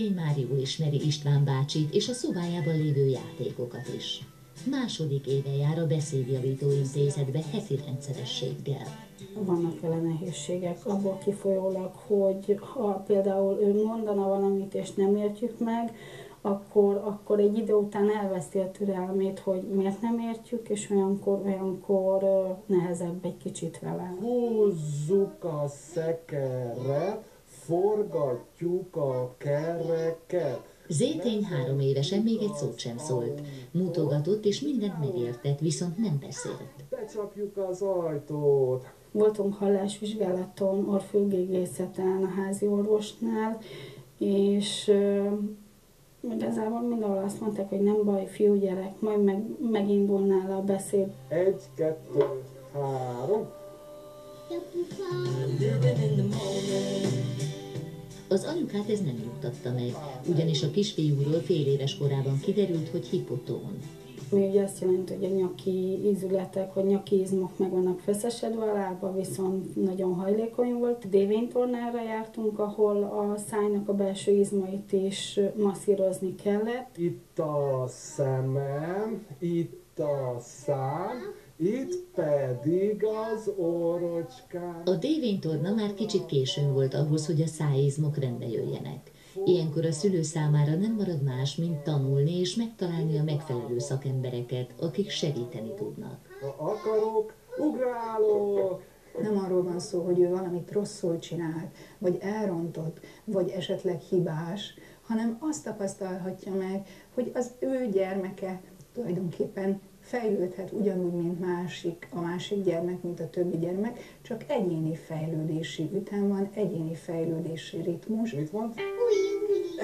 Széchenyi már jól ismeri István bácsit és a szobájában lévő játékokat is. Második éve jár a Beszédjavító Intézetbe heti rendszerességgel. Vannak vele nehézségek abból kifolyólag, hogy ha például ő mondana valamit és nem értjük meg, akkor egy idő után elveszti a türelmét, hogy miért nem értjük, és olyankor nehezebb egy kicsit vele. Húzzuk a szekeret, forgatjuk a kereket. Zétény 3 évesen még egy szót sem szólt. Mutogatott és mindent megértett, viszont nem beszélt. Becsapjuk az ajtót. Voltunk hallásvizsgálaton, orrfülgégészeten a házi orvosnál, és igazából mindenhol azt mondták, hogy nem baj, fiúgyerek, majd megindul nála a beszéd. 1, 2, 3. Az anyukát ez nem nyugtatta meg, ugyanis a kisfiúról fél éves korában kiderült, hogy hipotón. Mi ugye azt jelenti, hogy a nyaki ízületek, vagy nyaki izmok meg vannak feszesedve, a lába viszont nagyon hajlékony volt. Dévénytornára jártunk, ahol a szájnak a belső izmait is masszírozni kellett. Itt a szemem, itt a szám, itt pedig az orrocskám. A dévénytorna már kicsit későn volt ahhoz, hogy a szájizmok rendbe jöjjenek. Ilyenkor a szülő számára nem marad más, mint tanulni és megtalálni a megfelelő szakembereket, akik segíteni tudnak. Ha akarok, ugrálok! Nem arról van szó, hogy ő valamit rosszul csinált, vagy elrontott, vagy esetleg hibás, hanem azt tapasztalhatja meg, hogy az ő gyermeke tulajdonképpen fejlődhet ugyanúgy, mint a másik gyermek, mint a többi gyermek, csak egyéni fejlődési ütem van, egyéni fejlődési ritmus. Mit mond?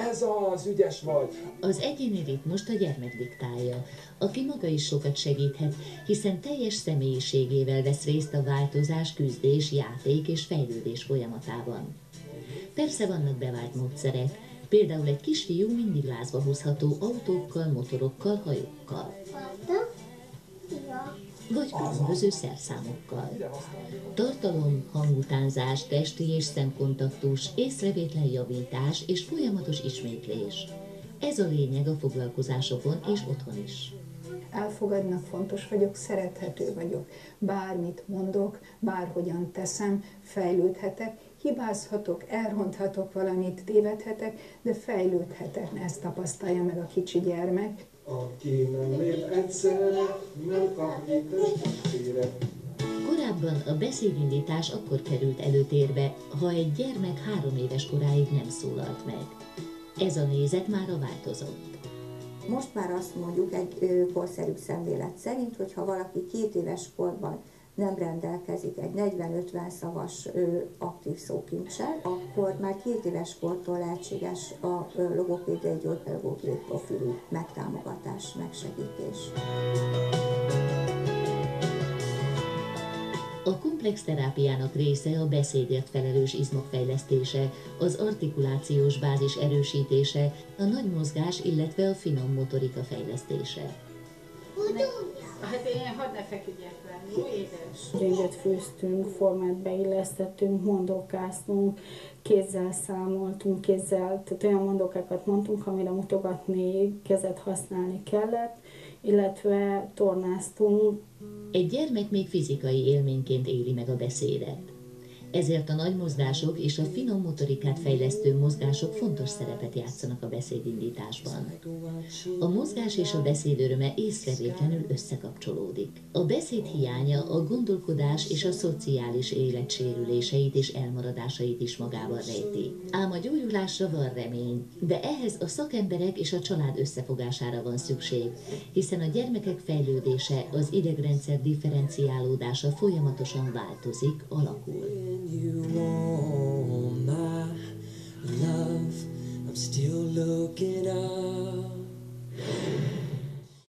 Ez az, ügyes vagy! Az egyéni ritmust a gyermek diktálja, aki maga is sokat segíthet, hiszen teljes személyiségével vesz részt a változás, küzdés, játék és fejlődés folyamatában. Persze vannak bevált módszerek, például egy kisfiú mindig lázba hozható autókkal, motorokkal, hajókkal. Vagy különböző szerszámokkal. Tartalom, hangutánzás, testi és szemkontaktus, észrevétlen javítás és folyamatos ismétlés. Ez a lényeg a foglalkozásokon és otthon is. Elfogadnak, fontos vagyok, szerethető vagyok. Bármit mondok, bárhogyan teszem, fejlődhetek, hibázhatok, elronthatok valamit, tévedhetek, de fejlődhetek, ezt tapasztalja meg a kicsi gyermek. Aki nem lép egyszerre, nem kap hitességére. Korábban a beszédindítás akkor került előtérbe, ha egy gyermek 3 éves koráig nem szólalt meg. Ez a nézet mára változott. Most már azt mondjuk egy korszerű szemlélet szerint, hogyha valaki 2 éves korban nem rendelkezik egy 40-50 szavas aktív szókincsel, akkor már 2 éves kortól lehetséges a logopédiai gyógypedagógiai profilú megtámogatás, megsegítés. A komplex terápiának része a beszédért felelős izmok fejlesztése, az artikulációs bázis erősítése, a nagy mozgás, illetve a finom motorika fejlesztése. Hát én hadd ne feküdjek le, jó édes. Gyöngyöt főztünk, formát beillesztettünk, mondókáztunk, kézzel számoltunk, tehát olyan mondókákat mondtunk, amire mutogatni, kezet használni kellett, illetve tornáztunk. Egy gyermek még fizikai élményként éli meg a beszédet. Ezért a nagy mozgások és a finom motorikát fejlesztő mozgások fontos szerepet játszanak a beszédindításban. A mozgás és a beszéd öröme észrevétlenül összekapcsolódik. A beszéd hiánya a gondolkodás és a szociális élet sérüléseit és elmaradásait is magában rejti. Ám a gyógyulásra van remény, de ehhez a szakemberek és a család összefogására van szükség, hiszen a gyermekek fejlődése, az idegrendszer differenciálódása folyamatosan változik, alakul. You want my love, I'm still looking up.